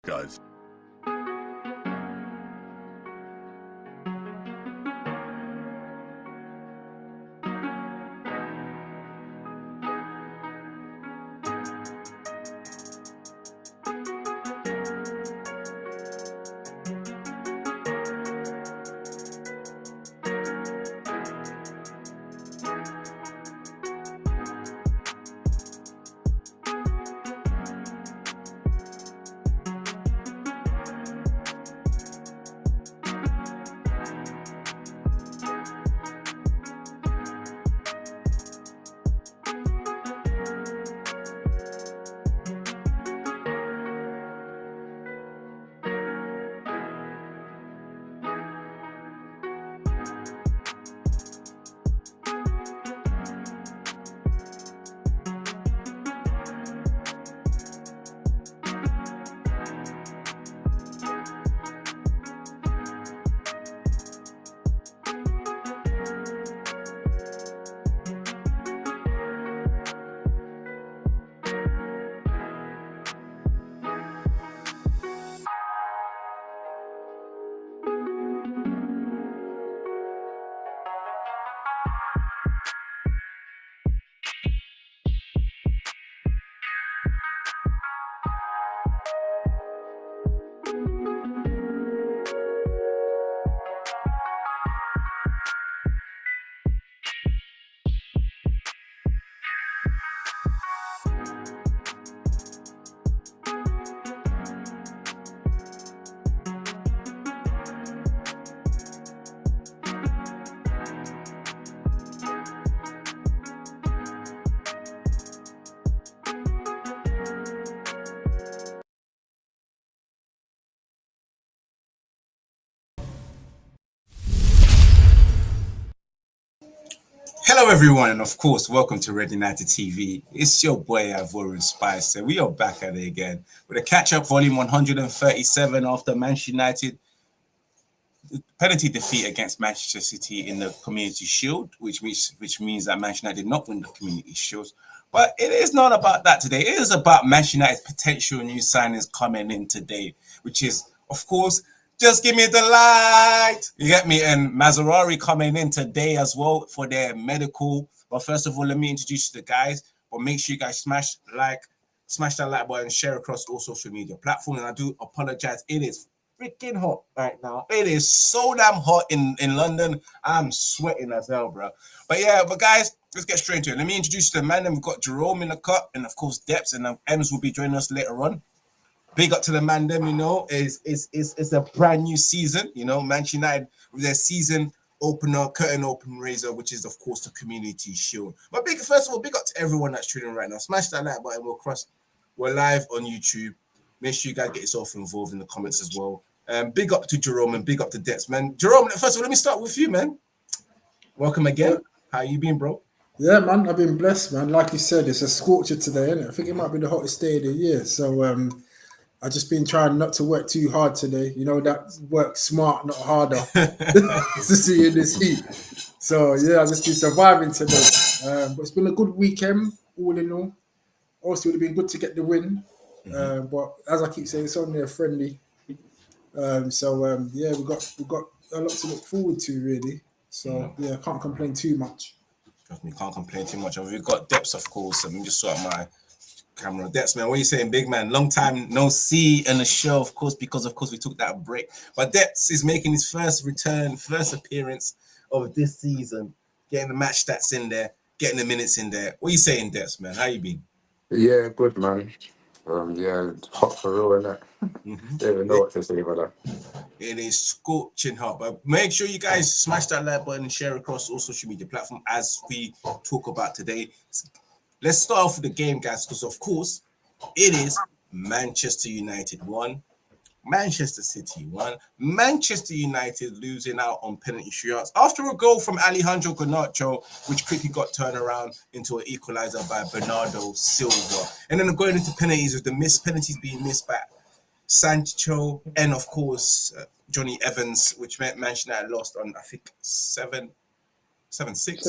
guys. Hello everyone, and of course, welcome to Red United TV. It's your boy Ivorian Spice, and we are back at it again with a catch-up volume 137 after Manchester United penalty defeat against Manchester City in the Community Shield, which means that Manchester United did not win the Community Shield. But it is not about that today. It is about Manchester United's potential new signings coming in today, which is, of course, just give me the light. You get me? And Mazraoui coming in today as well for their medical. But first of all, let me introduce you to the guys. But make sure you guys smash that like button, share across all social media platforms. And I do apologize. It is freaking hot right now. It is so damn hot in London. I'm sweating as hell, bro. But guys, let's get straight into it. Let me introduce you to the man. Then we've got Jerome in the cut, and of course Depps, and Ems will be joining us later on. Big up to the man, them, it's a brand new season, Manchester United with their season opener, curtain open raiser, which is, of course, the Community Shield. But first of all, big up to everyone that's tuning in right now. Smash that like button. We're live on YouTube. Make sure you guys get yourself involved in the comments as well. Big up to Jerome and big up to Debs, man. Jerome, first of all, let me start with you, man. Welcome again. Yeah. How you been, bro? Yeah, man, I've been blessed, man. Like you said, it's a scorcher today, isn't it? I think it might be the hottest day of the year. So, I've just been trying not to work too hard today. That work smart, not harder, to see in this heat. So, yeah, I've just been surviving today. But it's been a good weekend, all in all. Also, it would have been good to get the win. But as I keep saying, it's only a friendly. Yeah, we've got a lot to look forward to, really. So, yeah, can't complain too much. Trust me, can't complain too much. We've got Depps, of course. Let me just sort out my camera. Depps, man, what are you saying, big man? Long time no see in the show, of course, because we took that break. But Depps is making his first appearance of this season, getting the match stats in there, getting the minutes in there. What are you saying, Depps, man? How you been? Yeah, good, man. Yeah, hot for real, innit? Don't even know what to say about that. It is scorching hot, but make sure you guys smash that like button and share across all social media platforms as we talk about today. Let's start off with the game, guys, because of course it is Manchester United 1, Manchester City 1. Manchester United losing out on penalty shootouts after a goal from Alejandro Garnacho, which quickly got turned around into an equalizer by Bernardo Silva. And then going into penalties, with the missed penalties being missed by Sancho and of course Johnny Evans, which meant Manchester United lost on, I think, 7-6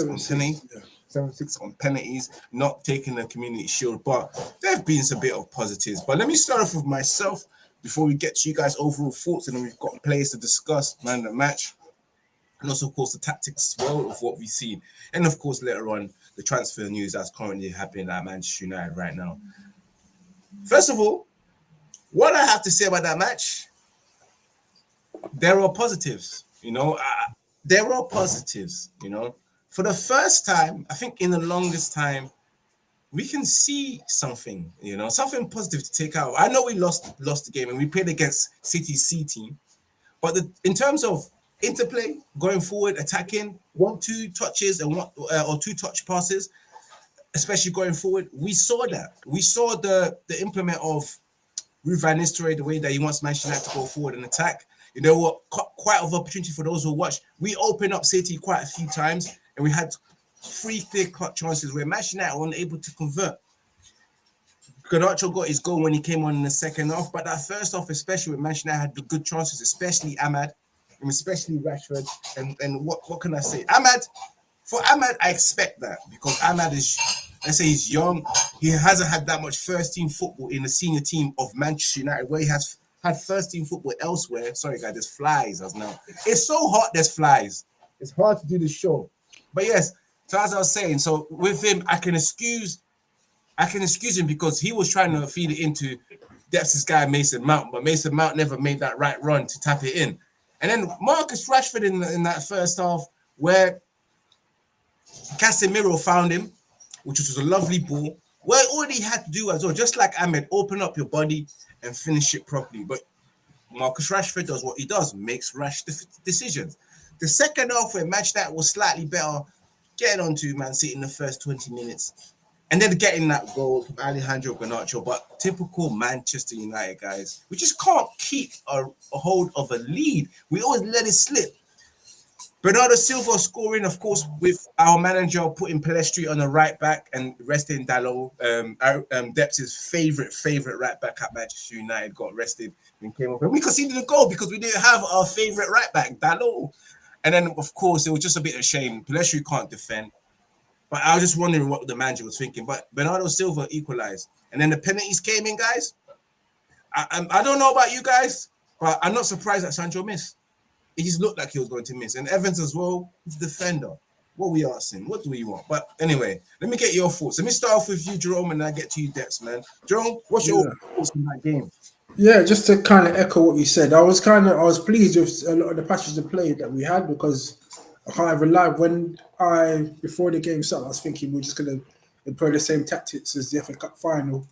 on penalties. 7-6 on penalties, not taking the Community Shield, but there have been some bit of positives. But let me start off with myself. before we get to you guys' overall thoughts, and then we've got players to discuss, man, the match, and also, of course, the tactics as well of what we've seen. And, of course, later on, the transfer news that's currently happening at Manchester United right now. First of all, what I have to say about that match, there are positives, there are positives, For the first time, I think in the longest time, we can see something, something positive to take out. I know we lost the game and we played against City's C team, but in terms of interplay, going forward, attacking, 1-2 touches and or 2 touch passes, especially going forward, we saw that. We saw the implement of Ruud van Nistelrooy, the way that he wants Manchester United to go forward and attack. Quite of opportunity for those who watch. We opened up City quite a few times, and we had 3 clear-cut chances where Manchester United weren't able to convert. Garnacho got his goal when he came on in the second half, but that first half, especially when Manchester United had the good chances, especially Ahmad, and especially Rashford. And what can I say? For Ahmad, I expect that because Ahmad is, let's say he's young. He hasn't had that much first-team football in the senior team of Manchester United, where he has had first-team football elsewhere. Sorry, guys, there's flies as now. It's so hot, there's flies. It's hard to do the show. But yes, so as I was saying, so with him, I can excuse him because he was trying to feed it into Depps' guy, Mason Mount, but Mason Mount never made that right run to tap it in. And then Marcus Rashford in that first half, where Casemiro found him, which was a lovely ball, where all he had to do as well, just like Ahmed, open up your body and finish it properly. But Marcus Rashford does what he does, makes rash decisions. The second half, where Manchester United was slightly better, getting onto Man City in the first 20 minutes, and then getting that goal from Alejandro Garnacho. But typical Manchester United, guys, we just can't keep a hold of a lead. We always let it slip. Bernardo Silva scoring, of course, with our manager putting Pellistri on the right back and resting Dalot. Depps' favorite right back at Manchester United got rested and came up. And we conceded a goal because we didn't have our favorite right back, Dalot. And then, of course, it was just a bit of shame. Pellistri can't defend. But I was just wondering what the manager was thinking. But Bernardo Silva equalized. And then the penalties came in, guys. I don't know about you guys, but I'm not surprised that Sancho missed. It just looked like he was going to miss. And Evans as well, he's the defender. What we asking? What do we want? But anyway, let me get your thoughts. Let me start off with you, Jerome, and I get to you, Dex, man. Jerome, what's your thoughts on that game? Yeah, just to kind of echo what you said, I was pleased with a lot of the passages of play that we had because I can't ever lie. Before the game started, I was thinking we're just going to employ the same tactics as the FA Cup final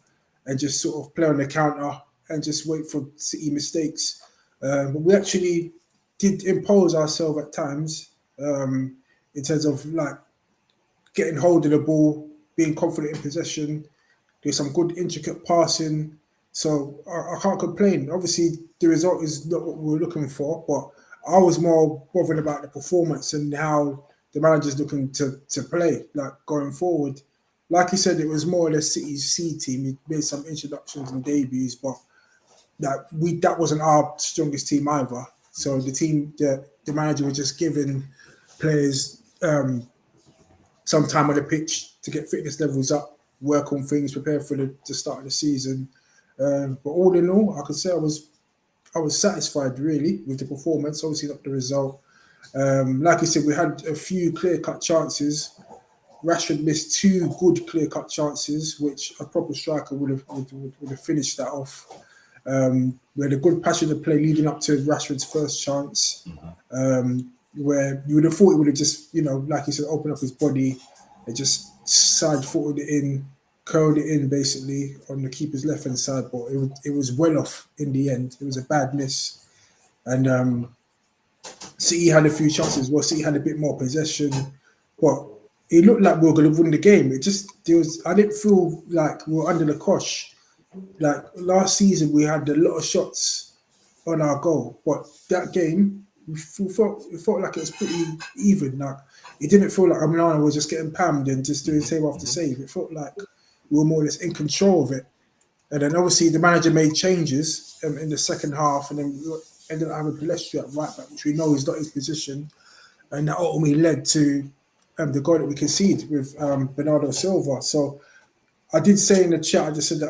and just sort of play on the counter and just wait for City mistakes. But we actually did impose ourselves at times in terms of like getting hold of the ball, being confident in possession, doing some good intricate passing. So I can't complain. Obviously, the result is not what we were looking for, but I was more bothered about the performance and how the manager's looking to play, like going forward. Like you said, it was more or less City's C team. He made some introductions and debuts, but that wasn't our strongest team either. So the manager was just giving players some time on the pitch to get fitness levels up, work on things, prepare for the start of the season. But all in all, I could say I was satisfied really with the performance. Obviously not the result. Like I said, we had a few clear-cut chances. Rashford missed 2 good clear-cut chances, which a proper striker would have finished that off. We had a good passage of play leading up to Rashford's first chance, where you would have thought he would have just, like you said, opened up his body and just side-footed it in, curled it in basically on the keeper's left-hand side, but it was well off in the end. It was a bad miss. And City had a few chances. Well, City had a bit more possession, but it looked like we were going to win the game. I didn't feel like we were under the cosh. Like last season, we had a lot of shots on our goal, but that game, it felt like it was pretty even. Like it didn't feel like Amlana was just getting pammed and just doing save after save. It felt like we were more or less in control of it. And then obviously the manager made changes in the second half, and then we ended up having Pellistri at right back, which we know is not his position, and that ultimately led to the goal that we conceded with Bernardo Silva. So I did say in the chat, I just said that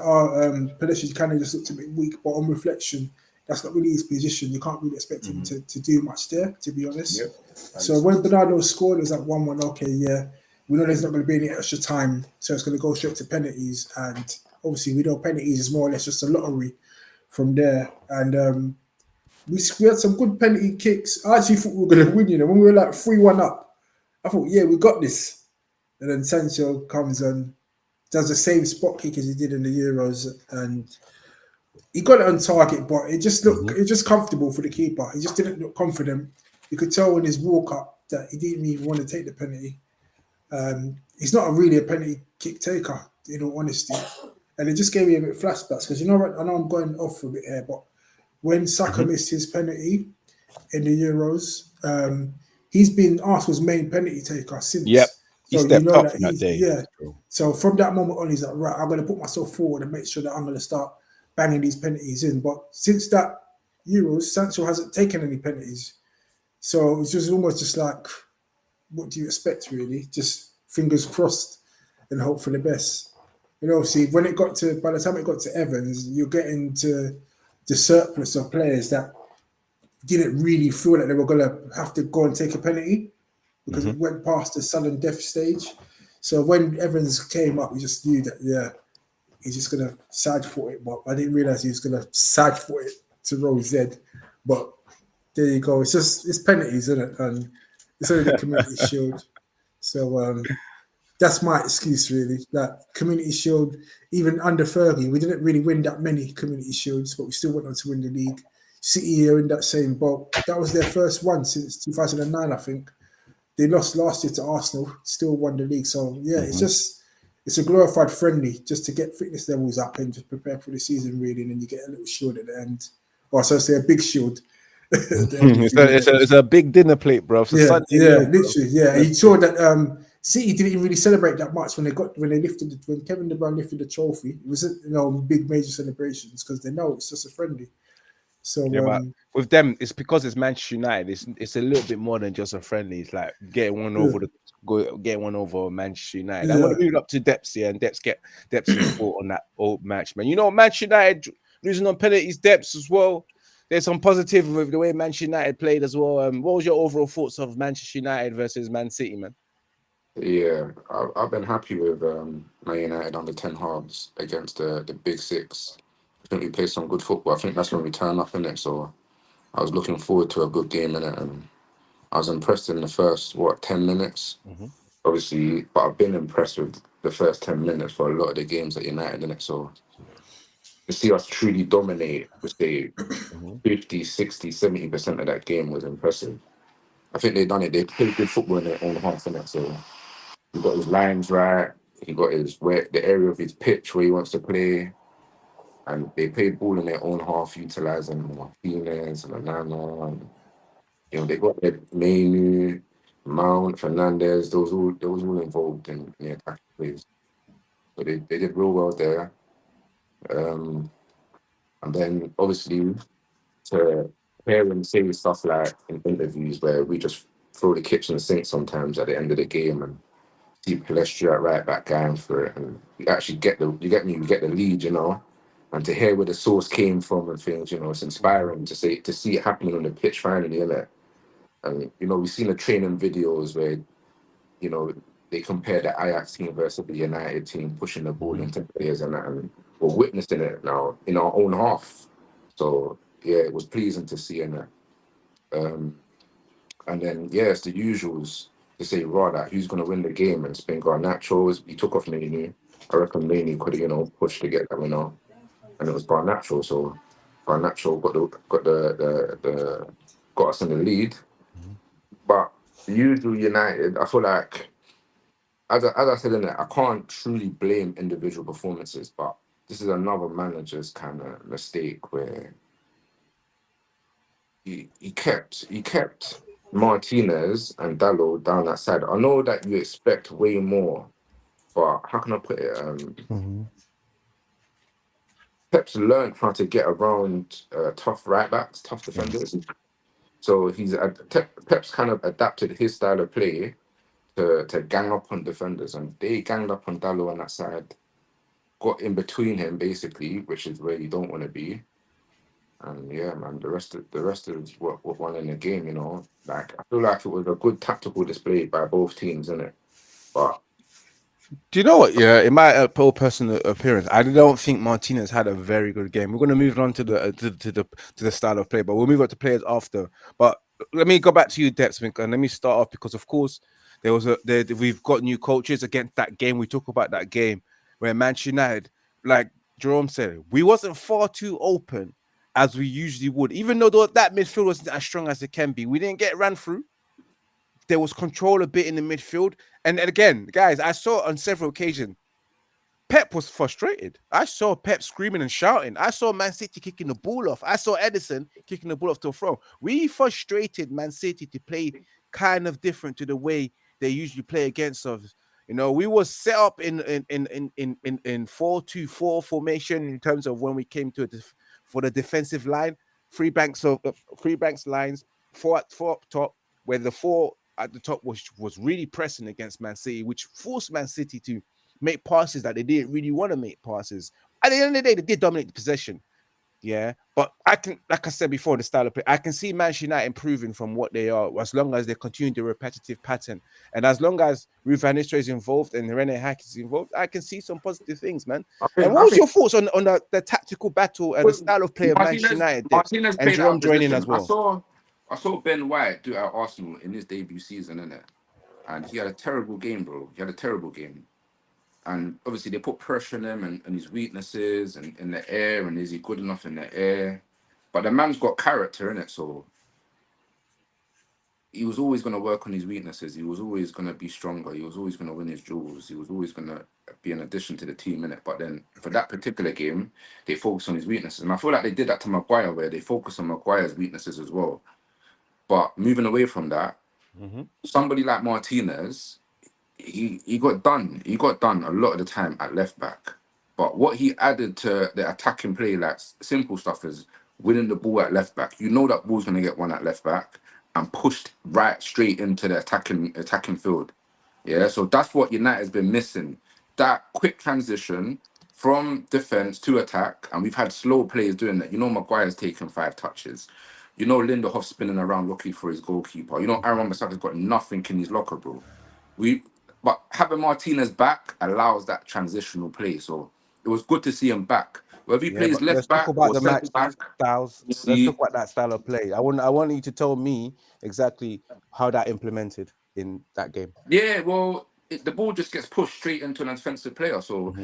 Pellistri kind of just looked a bit weak, but on reflection, that's not really his position. You can't really expect him to do much there, to be honest. Yep. So when Bernardo scored, it was like 1-1. Okay, yeah, we know there's not going to be any extra time, so it's going to go straight to penalties. And obviously, we know penalties is more or less just a lottery from there. And we had some good penalty kicks. I actually thought we were going to win, when we were like 3-1 up. I thought, yeah, we got this. And then Sancho comes and does the same spot kick as he did in the Euros, and he got it on target, but it just looked comfortable for the keeper. He just didn't look confident. You could tell in his walk up that he didn't even want to take the penalty. He's not really a penalty kick taker, in all honesty. And it just gave me a bit of flashbacks because I know I'm going off a bit here, but when Saka missed his penalty in the Euros, he's been Arsenal's main penalty taker since. Yep. He So stepped up that day. Yeah. So from that moment on, he's like, right, I'm going to put myself forward and make sure that I'm going to start banging these penalties in. But since that Euros, Sancho hasn't taken any penalties. So it's just almost just like, what do you expect, really? Just fingers crossed and hope for the best. See, by the time it got to Evans, you're getting to the surplus of players that didn't really feel like they were going to have to go and take a penalty because it went past the sudden death stage. So when Evans came up, we just knew that, yeah, he's just going to side foot it. But I didn't realize he was going to side foot it to roll Z. But there you go. It's penalties, isn't it? And it's only the Community Shield. So that's my excuse, really. That Community Shield, even under Fergie, we didn't really win that many Community Shields, but we still went on to win the league. City are in that same boat. That was their first one since 2009, I think. They lost last year to Arsenal, still won the league. So, yeah, it's a glorified friendly just to get fitness levels up and just prepare for the season, really. And then you get a little shield at the end. Or so I say a big shield. It's a big dinner plate, bro. Literally, yeah. And you saw that City didn't really celebrate that much when Kevin De Bruyne lifted the trophy. It wasn't big major celebrations because they know it's just a friendly. So but with them, it's because it's Manchester United. It's a little bit more than just a friendly. It's like getting one over Manchester United. I want to move up to Depps here, and Depps thought on that old match, man. Manchester United losing on penalties, Depps as well. There's some positive with the way Manchester United played as well. What was your overall thoughts of Manchester United versus Man City, man? Yeah, I've been happy with Man United under 10 halves against the Big Six. I think we played some good football. I think that's when we turn up in it. So I was looking forward to a good game in it, and I was impressed in the first 10 minutes. Obviously, but I've been impressed with the first 10 minutes for a lot of the games at United in it. So to see us truly dominate, which they 50, 60, 70% of that game was impressive. I think they done it. They played good football in their own half in it. So he got his lines right. He got the area of his pitch where he wants to play. And they played ball in their own half, utilising Martinez and Onana. And, they got their Menu, Mount, Fernandez. They was all involved in the attack plays. So they did real well there. And then obviously to hear him say stuff like in interviews where we just throw the kitchen sink sometimes at the end of the game and see Pellistri at right back going for it, and you actually get the lead, and to hear where the source came from and things, it's inspiring to see it happening on the pitch finally, innit? And we've seen the training videos where they compare the Ajax team versus the United team pushing the ball into players and that, and we're witnessing it now in our own half. So yeah, it was pleasing to see in that. And then it's the usuals to say that who's going to win the game, and it's been Garnacho. He took off Nene. I reckon Nene could have pushed to get that winner, and it was Garnacho. So Garnacho got us in the lead. But the usual United, I feel like, as I said in it, I can't truly blame individual performances, but this is another manager's kind of mistake where he kept Martinez and Dallo down that side. I know that you expect way more, but how can I put it? Pep's learned how to get around tough right backs, tough defenders. So Pep's kind of adapted his style of play to gang up on defenders, and they ganged up on Dallo on that side. got in between him basically, which is where you don't want to be. And yeah, man, the rest is what won in the game. You know, like I feel like it was a good tactical display by both teams, isn't it? But Do you know what? Yeah, in my personal appearance, I don't think Martinez had a very good game. We're going to move on to the to the style of play, but we'll move on to players after. But let me go back to you, Depsmink, and let me start off because, of course, we've got new coaches against that game. We talk about that game where Manchester United, like Jerome said, we wasn't far too open as we usually would, even though that midfield wasn't as strong as it can be. We didn't get ran through. There was control a bit in the midfield. And again, guys, I saw on several occasions, Pep was frustrated. I saw Pep screaming and shouting. I saw Man City kicking the ball off. I saw Edison kicking the ball off to a throw. We frustrated Man City to play kind of different to the way they usually play against us. You know, we was set up in 4-2-4 formation in terms of when we came to for the defensive line, three banks lines, four up top, where the four at the top was really pressing against Man City, which forced Man City to make passes that they didn't really want to make passes. At the end of the day, they did dominate the possession. Yeah. But I can, like I said before, the style of play, I can see Manchester United improving from what they are as long as they continue the repetitive pattern. And as long as Ruud van Nistelrooy is involved and René Hack is involved, I can see some positive things, man. And what was your thoughts on the tactical battle and the style of play of Manchester United? Martinez and Jerome joining position as well. I saw Ben White do it at Arsenal in his debut season, innit? And he had a terrible game, bro. He had a terrible game. And obviously they put pressure on him and his weaknesses and in the air, and is he good enough in the air? But the man's got character, innit? So he was always going to work on his weaknesses. He was always going to be stronger. He was always going to win his duels. He was always going to be an addition to the team, innit? But then for that particular game, they focused on his weaknesses. And I feel like they did that to Maguire, where they focused on Maguire's weaknesses as well. But moving away from that, somebody like Martinez, he got done. He got done a lot of the time at left back. But what he added to the attacking play, like simple stuff, is winning the ball at left back. You know that ball's going to get one at left back and pushed right straight into the attacking field. Yeah, so that's what United's been missing. That quick transition from defense to attack, and we've had slow players doing that. You know, Maguire's taken 5 touches. You know, Lindelöf spinning around looking for his goalkeeper. You know, Aaron Wan-Bissaka's got nothing in his locker, bro. But having Martinez back allows that transitional play. So it was good to see him back. Whether he plays left back or the match styles. Let's talk about that style of play. I want you to tell me exactly how that implemented in that game. Yeah, well, the ball just gets pushed straight into an offensive player. So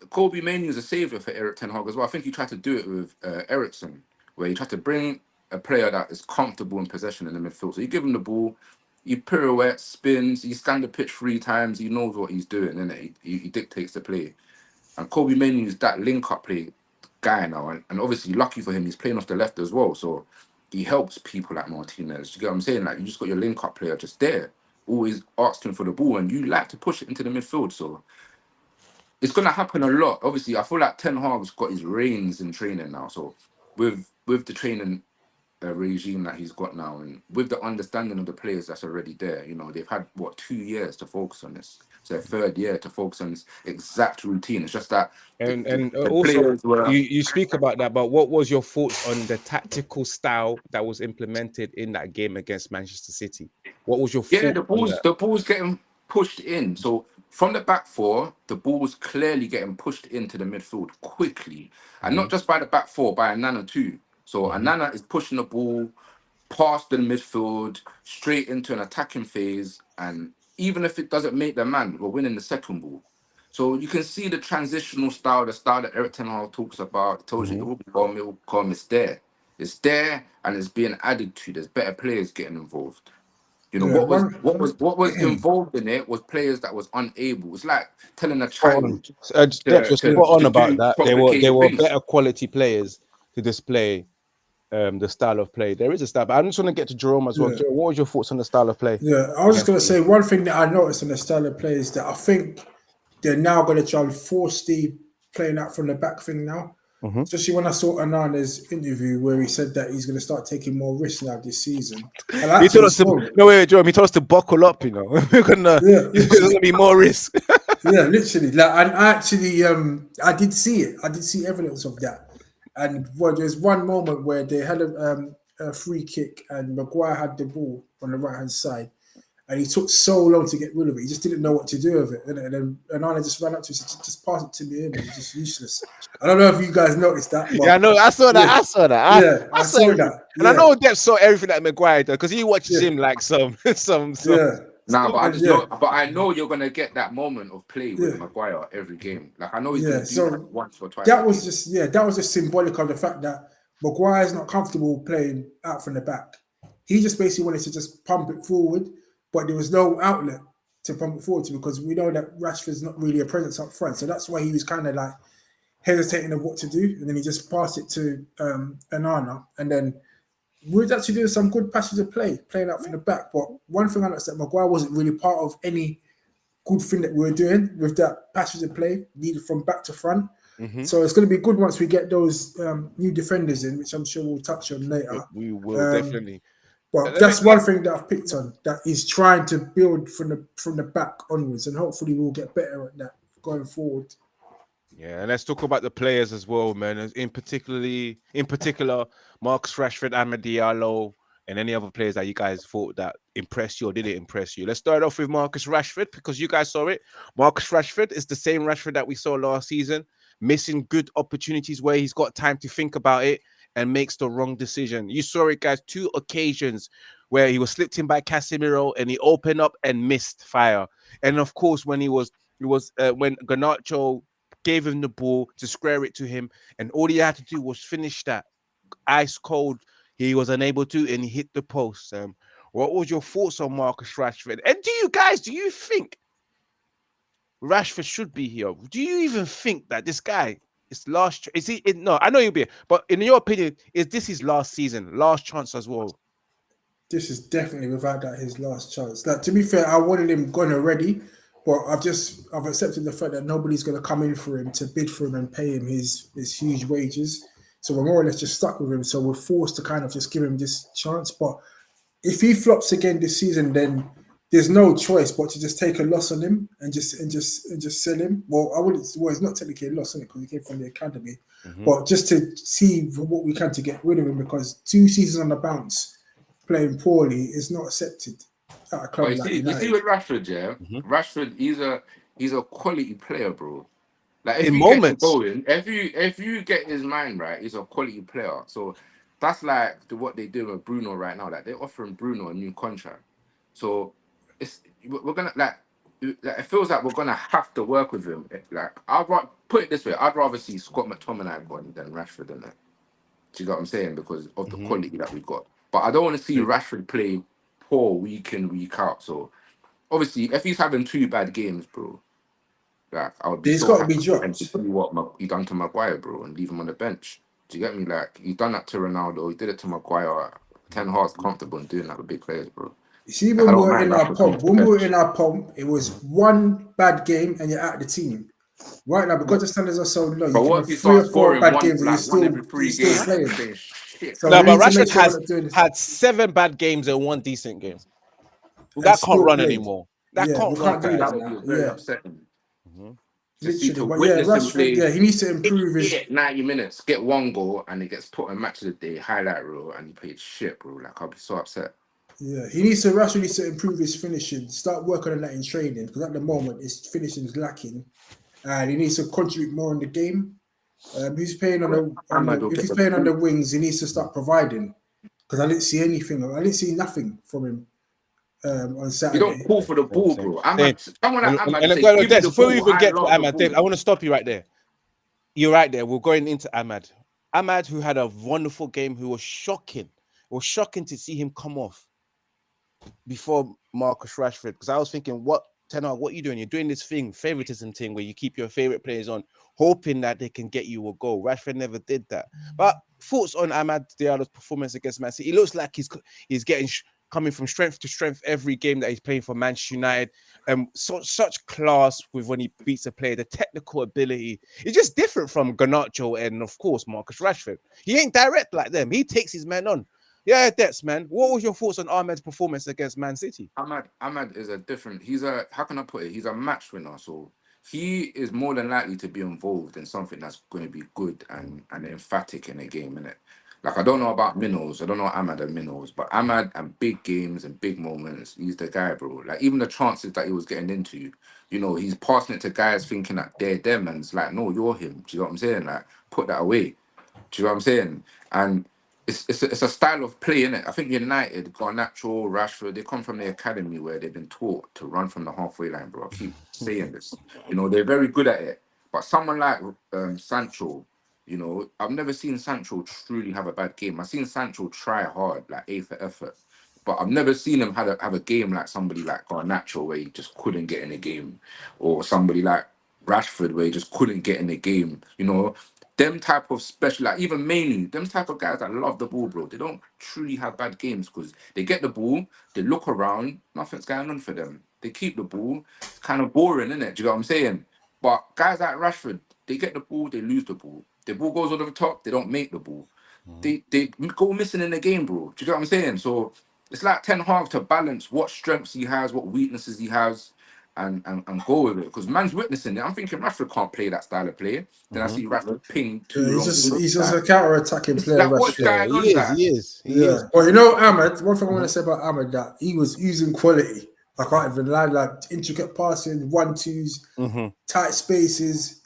Kobe Mainoo is a saviour for Erik ten Hag as well. I think he tried to do it with Ericsson, where he tried to bring a player that is comfortable in possession in the midfield. So you give him the ball, he pirouettes, spins, he scanned the pitch 3 times, he knows what he's doing, innit? He dictates the play. And Kobe Mainoo is that link-up play guy now. And obviously, lucky for him, he's playing off the left as well. So he helps people like Martinez. You get what I'm saying? Like, you just got your link-up player just there, always asking for the ball, and you like to push it into the midfield. So it's going to happen a lot. Obviously, I feel like Ten Hag's got his reins in training now. So with the training regime that he's got now, and with the understanding of the players that's already there, you know, they've had 2 years to focus on this. It's their 3rd year to focus on this exact routine. It's just that the also you speak about that, but what was your thoughts on the tactical style that was implemented in that game against Manchester City? What was your thought? The ball's getting pushed in. So from the back 4, the ball's clearly getting pushed into the midfield quickly, and not just by the back 4, by Anana too. So Anana is pushing the ball past the midfield, straight into an attacking phase, and even if it doesn't make the man, we're winning the second ball. So you can see the transitional style, the style that Erik ten Hag talks about. He tells you it will come, it's there. It's there, and it's being added to. There's better players getting involved. You know, what was involved in it was players that was unable. It's like telling a child They were better quality players to display the style of play. There is a style, but I'm just going to get to Jerome as well. Jerome, what was your thoughts on the style of play? Yeah, I was just going to say one thing that I noticed in the style of play is that I think they're now going to try and force Steve playing out from the back thing now. Especially when I saw Anana's interview where he said that he's going to start taking more risks now this season. He told us Jerome, he told us to buckle up, you know. There's going to be more risk. Yeah, literally. Like, and I actually, I did see it. I did see evidence of that. And there's one moment where they had a free kick, and Maguire had the ball on the right hand side, and he took so long to get rid of it. He just didn't know what to do with it. And then Anana just ran up to him and said, just pass it to me. And he's just useless. I don't know if you guys noticed that. But Yeah, I know. I saw that. yeah, I saw that. I saw everything. that. And I Yeah, know Depp saw everything that Maguire does because he watches Yeah. him like some. yeah. Nah, but I And just yeah, know, but I know you're gonna get that moment of play with Yeah. Maguire every game. Like I know he's Yeah, gonna do so that once or twice. that a was game. just symbolic of the fact that Maguire's not comfortable playing out from the back. He just basically wanted to just pump it forward, but there was no outlet to pump it forward to because we know that Rashford's not really a presence up front. So that's why he was kind of like hesitating of what to do. And then he just passed it to Anana. And then we was actually doing some good passages of play, playing out from the back. But one thing I noticed that Maguire wasn't really part of any good thing that we were doing with that passage of play, needed from back to front. Mhm. So it's going to be good once we get those new defenders in, which I'm sure we'll touch on later. We will definitely. But that's one thing that I've picked on, that he's trying to build from the back onwards, and hopefully we'll get better at that going forward. Yeah, and let's talk about the players as well, man. In particular, Marcus Rashford, Amad Diallo, and any other players that you guys thought that impressed you or didn't impress you. Let's start off with Marcus Rashford because you guys saw it. Marcus Rashford is the same Rashford that we saw last season, missing good opportunities where he's got time to think about it and makes the wrong decision. You saw it, guys, 2 occasions where he was slipped in by Casemiro and he opened up and missed fire. And of course, when when Garnacho gave him the ball to square it to him, and all he had to do was finish that ice cold. He was unable to, and he hit the post. What was your thoughts on Marcus Rashford? And do you think Rashford should be here? Do you even think that this guy is last? Is he? No, I know you'll be, but in your opinion, is this his last season, last chance as well? This is definitely without that his last chance. Like, to be fair, I wanted him gone already, but I've accepted the fact that nobody's going to come in for him to bid for him and pay him his huge wages. So we're more or less just stuck with him. So we're forced to kind of just give him this chance. But if he flops again this season, then there's no choice but to just take a loss on him and just sell him. Well, I wouldn't. Well, it's not technically a loss on it because he came from the academy, but just to see what we can to get rid of him, because 2 seasons on the bounce playing poorly is not accepted at a club But like you United. see with Rashford, yeah, Rashford, he's a quality player, bro. Like if In you get him moments. going, if you get his mind right, he's a quality player. So that's like what they do with Bruno right now. Like they're offering Bruno a new contract. So we're gonna like it feels like we're gonna have to work with him. Like put it this way, I'd rather see Scott McTominay gone than Rashford in that. Do you get what I'm saying? Because of the quality that we got. But I don't want to see Rashford play poor week in, week out. So obviously, if he's having 2 bad games, bro, like I would be He's so got to be happy for him to dropped. see what he done to Maguire, bro, and leave him on the bench. Do you get me? Like he done that to Ronaldo, he did it to Maguire. Ten Hag's comfortable in doing that with big players, bro. You see, Like I when we don't were mind in our Rashford coming pomp, to the bench. it was one bad game and you're out of the team. Right now, because the standards are so low, you But can what have if he 3 or starts 4 scoring bad games and one every 3 you're still games? playing. You're saying shit. So No, we but need to Rashford make sure we're has not doing this had 7 bad games and 1 decent game. and That can't still run played. anymore. That Yeah, can't we run, can't do guys. that That would now. be very Yeah, upsetting literally. to But yeah, witness him Rashford, play he needs to improve his. 90 minutes, get 1 goal, and it gets put on match of the day highlight reel, and he played shit, bro. Like I'll be so upset. Yeah, Rashford needs to improve his finishing. Start working on that in training, because at the moment his finishing is lacking, and he needs to contribute more in the game. He's playing if he's playing on the wings, he needs to start providing. Because I didn't see anything. I didn't see nothing from him on You don't Saturday. call for the ball, Same. bro. Someone like Ahmad And say, give me Des, the before we ball. even I get to love the Ahmad, Des, I ball. want to stop you right there. You're right there. We're going into Ahmad. Ahmad, who had a wonderful game, who was shocking. It was shocking to see him come off before Marcus Rashford. Because I was thinking, what are you doing? You're doing this favoritism thing, where you keep your favorite players on, hoping that they can get you a goal. Rashford never did that. But thoughts on Amad Diallo's performance against Man City? It looks like he's getting coming from strength to strength every game that he's playing for Manchester United. Such class with when he beats a player, the technical ability. It's just different from Garnacho and, of course, Marcus Rashford. He ain't direct like them. He takes his men on. Yeah, that's man. What was your thoughts on Ahmed's performance against Man City? Ahmad is a different. How can I put it? He's a match winner. So he is more than likely to be involved in something that's going to be good and emphatic in a game, innit? Like, I don't know about Minos, I don't know Ahmad and Minos, but Ahmad and big games and big moments, he's the guy, bro. Like, even the chances that he was getting into, you know, he's passing it to guys thinking that they're them, and it's like, no, you're him. Do you know what I'm saying? Like, put that away. Do you know what I'm saying? And it's a style of play, innit? I think United, Garnacho, Rashford, they come from the academy where they've been taught to run from the halfway line, bro. I keep saying this. You know, they're very good at it. But someone like Sancho, you know, I've never seen Sancho truly have a bad game. I've seen Sancho try hard, like A for effort. But I've never seen him have a game like somebody like Garnacho where he just couldn't get in a game. Or somebody like Rashford where he just couldn't get in the game. You know, them type of special, like even Mainu, them type of guys that love the ball, bro. They don't truly have bad games because they get the ball, they look around, nothing's going on for them. They keep the ball. It's kind of boring, isn't it? Do you know what I'm saying? But guys like Rashford, they get the ball, they lose the ball. The ball goes over the top, they don't make the ball. They go missing in the game, bro. Do you get what I'm saying? So it's like Ten Hag to balance what strengths he has, what weaknesses he has, and go with it. Because man's witnessing it. I'm thinking Rashford can't play that style of play. Then I see Rashford ping Yeah, too long. he's just a counter-attacking player. Like, what's Rashford. going on, He is. like? He is. He Yeah, is. well, you know, Ahmed. One thing I want to say about Ahmed that he was using quality. I can't even lie, like intricate passing, 1-2s, tight spaces.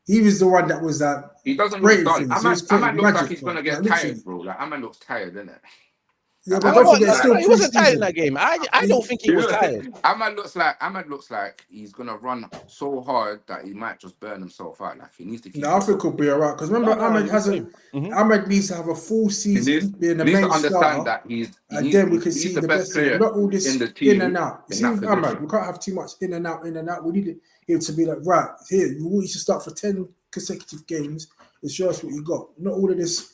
He was the one that was that He doesn't look creating done. things. He was Ahmad creating looks like magic, he's bro. gonna Like get literally. tired, bro. Like Ahmad looks tired, doesn't it? Yeah, Like, but No, don't Ahmad forget, looks it's no, still no, he wasn't tired in pre-season. that game. I don't think he was tired. Ahmad looks like he's gonna run so hard that he might just burn himself out. Like, he needs to keep No, I his. think he'll be alright. Because No, remember, no, Ahmed he's the same. hasn't. Ahmed needs to have a full He needs, season being the he needs to main understand starter, that and then we can he's see the the best best of him. player Not all in the this in and team out. You in see, that with Ahmed, position. we can't have too much in and out, in and out. We need him to be like, right here. You want you to start for 10 consecutive games and show us what you got. Not all of this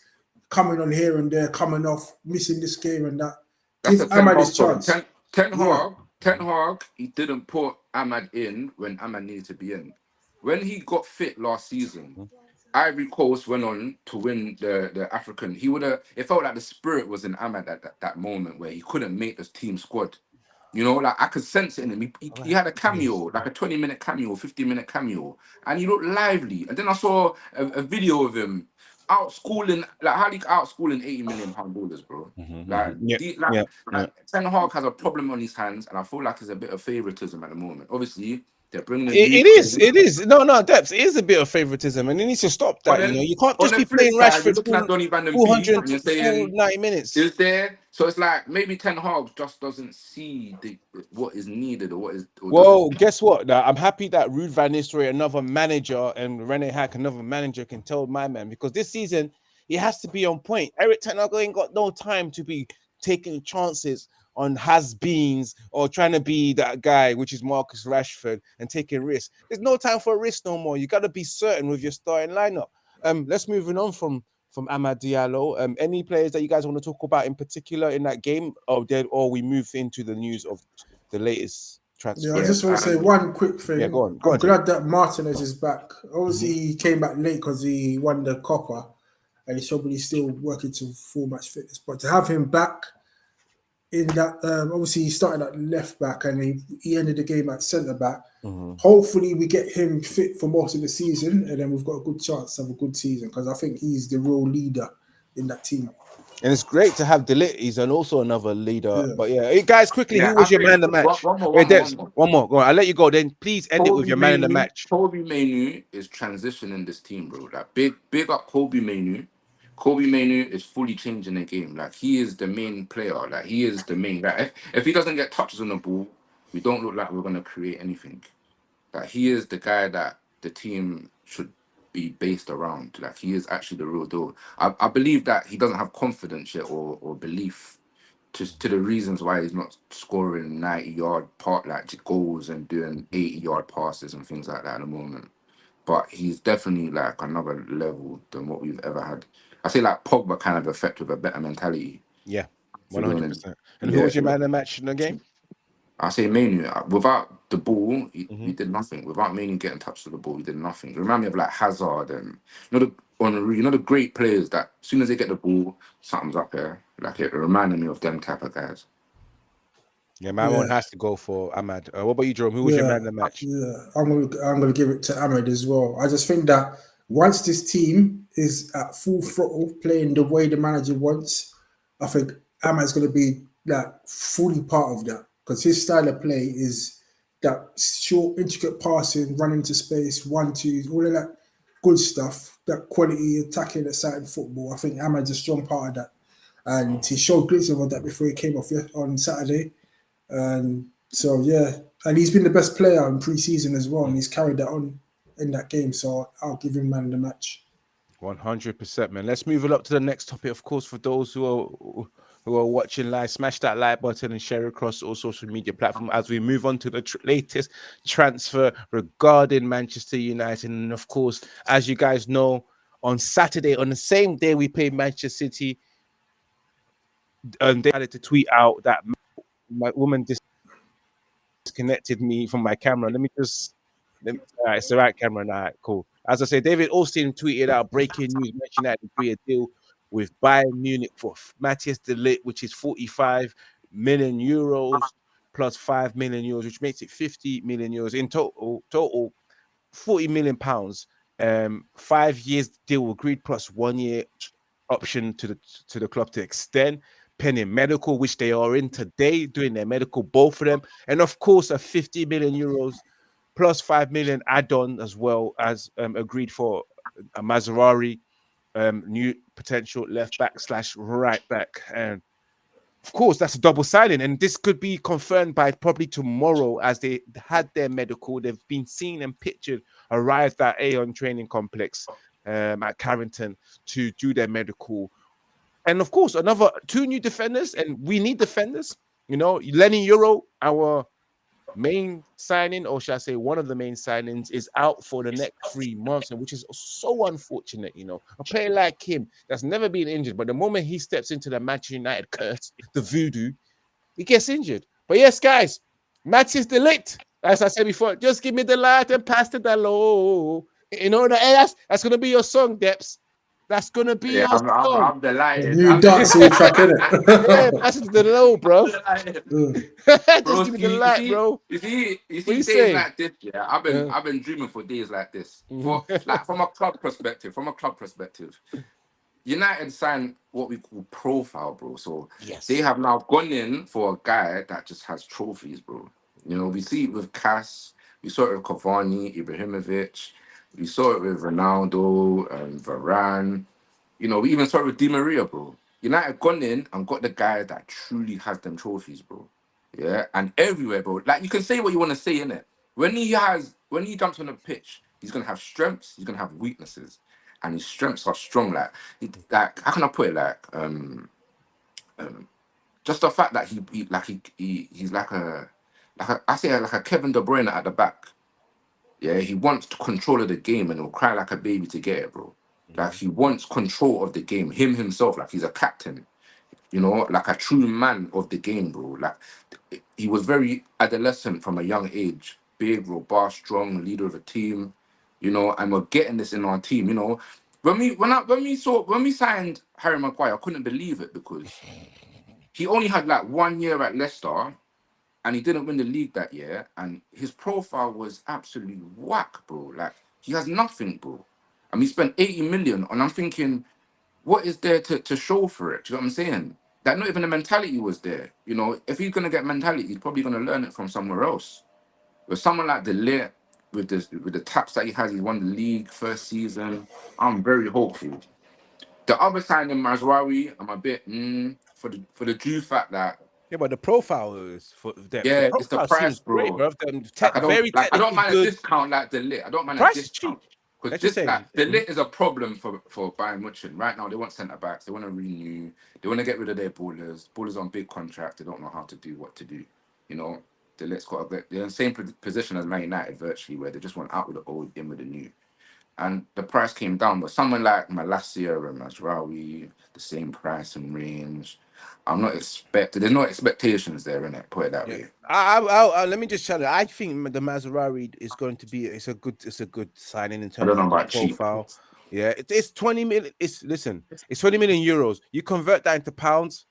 coming on here and there, coming off, missing this game and that. That's Give the Ten Ahmed his Hag problem. chance. Yeah. Ten Hag, he didn't put Ahmad in when Ahmad needed to be in. When he got fit last season, Ivory Coast went on to win the African. He would have. It felt like the spirit was in Ahmad at that moment where he couldn't make the team squad. You know, like I could sense it in him. He had a cameo, like a 20-minute cameo, 15-minute cameo, and he looked lively. And then I saw a video of him out schooling, like how he out schooling 80 million pound ballers, bro. Like, Yeah, yeah, yeah. Ten Hag has a problem on his hands, and I feel like it's a bit of favoritism at the moment. Obviously, they're bringing a It youth is. in, It is. No, no, Depths. It is a bit of favoritism, and it needs to stop but that. You know, then you can't on just the be flip playing side, you're Rashford looking at Donny Van Den Beek, 400 and you're full saying, 90 minutes. is there? So it's like maybe Ten Hag just doesn't see what is needed or what is. Or Well, doesn't. guess what? Now, I'm happy that Ruud van Nistelrooy, another manager, and Rene Hack, another manager, can tell my man, because this season he has to be on point. Eric Ten Hag ain't got no time to be taking chances on has-beens or trying to be that guy, which is Marcus Rashford, and taking risks. There's no time for risk no more. You got to be certain with your starting lineup. Let's moving on from Amad Diallo. Any players that you guys want to talk about in particular in that game, or we move into the news of the latest Yeah, I transfer? just want to say one quick thing. Yeah, go on, I'm Jay. glad that Martinez is back. Obviously, he came back late because he won the Copper, and he's probably still working to full match fitness. But to have him back in that, obviously he started at left back and he ended the game at centre back. Hopefully, we get him fit for most of the season, and then we've got a good chance of a good season because I think he's the real leader in that team. And it's great to have Ligt. He's also another leader. Yeah. But yeah, hey, guys, quickly, Yeah, who I was your think man of the match? one more. One more. Go on. I'll let you go. Then please end it with your man of the match. Kobe Mainu is transitioning this team, bro. Like big up Kobe Mainu. Kobe Mainu is fully changing the game. Like, he is the main player. Like, he is the main guy. If he doesn't get touches on the ball, we don't look like we're gonna create anything. Like, he is the guy that the team should be based around. Like, he is actually the real deal. I believe that he doesn't have confidence yet or belief to the reasons why he's not scoring 90-yard goals and doing 80-yard passes and things like that at the moment. But he's definitely like another level than what we've ever had. I say like Pogba kind of effect with a better mentality. Yeah, To be honest. 100%. And who was your man of the match in the game? I say Mainu, without the ball, he did nothing. Without Mainu getting touched to the ball, he did nothing. It reminded me of like Hazard and the great players that as soon as they get the ball, something's up there. Like, it reminded me of them type of guys. Yeah, my one has to go for Ahmad. What about you, Jerome? Who was your man in the match? Yeah, I'm gonna give it to Ahmed as well. I just think that once this team is at full throttle, playing the way the manager wants, I think Ahmed's gonna be like fully part of that because his style of play is that short, intricate passing, running to space, 1-2s, all of that good stuff, that quality attacking, exciting football. I think Ahmed's a strong part of that, and he showed glimpses of that before he came off on Saturday. So yeah, and he's been the best player in pre-season as well, and he's carried that on in that game. So I'll give him man of the match. 100%, man. Let's move it up to the next topic. Of course, for those who are watching live, smash that like button and share across all social media platforms as we move on to the latest transfer regarding Manchester United. And of course, as you guys know, on Saturday, on the same day we played Manchester City, and they had to tweet out that my woman disconnected me from my camera. All right, it's the right camera now. Right, cool. As I say, David Austin tweeted out breaking news, mentioning that agree a deal with Bayern Munich for Matthijs de Ligt, which is 45 million euros plus 5 million euros, which makes it 50 million euros in total 40 million pounds. 5 years deal agreed plus 1 year option to the club to extend, pending medical, which they are in today, doing their medical, both of them, and of course a 50 million euros plus 5 million add-on as well as agreed for a Mazraoui, new potential left back / right back. And of course, that's a double signing, and this could be confirmed by probably tomorrow as they had their medical. They've been seen and pictured arrived at Aon Training Complex at Carrington to do their medical. And of course, another 2 new defenders, and we need defenders. You know, Lenny Euro, our main signing, or should I say one of the main signings, is out for the next 3 months, and which is so unfortunate. You know, a player like him that's never been injured, but the moment he steps into the Manchester United curse, the voodoo, he gets injured. But yes, guys, Matthijs de Ligt, as I said before, just give me the light and pass the low. You know, that's gonna be your song, Deps. That's gonna be your song. I'm delighted. New dancehall track, Yeah, innit? pass it to the low, bro. Just Bro, give me the light, bro. You see What days saying? like this, yeah. I've been dreaming for days like this. For like from a club perspective, United signed what we call profile, bro. So Yes. they have now gone in for a guy that just has trophies, bro. You know, we see it with Cass, we saw it with Cavani, Ibrahimovic, we saw it with Ronaldo, Varane. You know, we even saw it with Di Maria, bro. United gone in and got the guy that truly has them trophies, bro. Yeah, and everywhere, bro. Like you can say what you want to say in it. When he jumps on the pitch, he's gonna have strengths, he's gonna have weaknesses, and his strengths are strong. Like how can I put it? Just the fact that he's like a Kevin De Bruyne at the back. Yeah, he wants control of the game and he'll cry like a baby to get it, bro. Like he wants control of the game, himself, like he's a captain. You know, like a true man of the game, bro. Like he was very adolescent from a young age, big, robust, strong, leader of a team. You know, and we're getting this in our team. You know, when we signed Harry Maguire, I couldn't believe it because he only had like 1 year at Leicester, and he didn't win the league that year. And his profile was absolutely whack, bro. Like he has nothing, bro. And we spent 80 million, and I'm thinking, what is there to show for it? Do you know what I'm saying? That not even the mentality was there. You know, if he's gonna get mentality, he's probably gonna learn it from somewhere else. With someone like De Ligt, with the taps that he has, he won the league first season. I'm very hopeful. The other signing, Mazraoui, I'm a bit for the due fact that Yeah, but the profile is for depth. The yeah, it's the profile price, seems great, bro. bro. Like Very I don't technically mind a good. discount like the lit. I don't mind a Price is cheap. discount because Let's just this say. like the lit is a problem for Bayern Munich right now. They want centre backs. They want to renew. They want to get rid of their ballers. Ballers on big contracts. They don't know how to do what to do. You know, the lit's got they're in the same position as Man United virtually, where they just want out with the old, in with the new. And the price came down, but someone like Noussair and Mazraoui, the same price and range. I'm not expecting. There's no expectations there in it. Put it that Yeah. way. Let me just tell you. I think the Mazraoui is going to be. It's a good signing in I terms don't know of the about cheap. profile. Yeah, it's 20 million. It's 20 million euros. You convert that into pounds.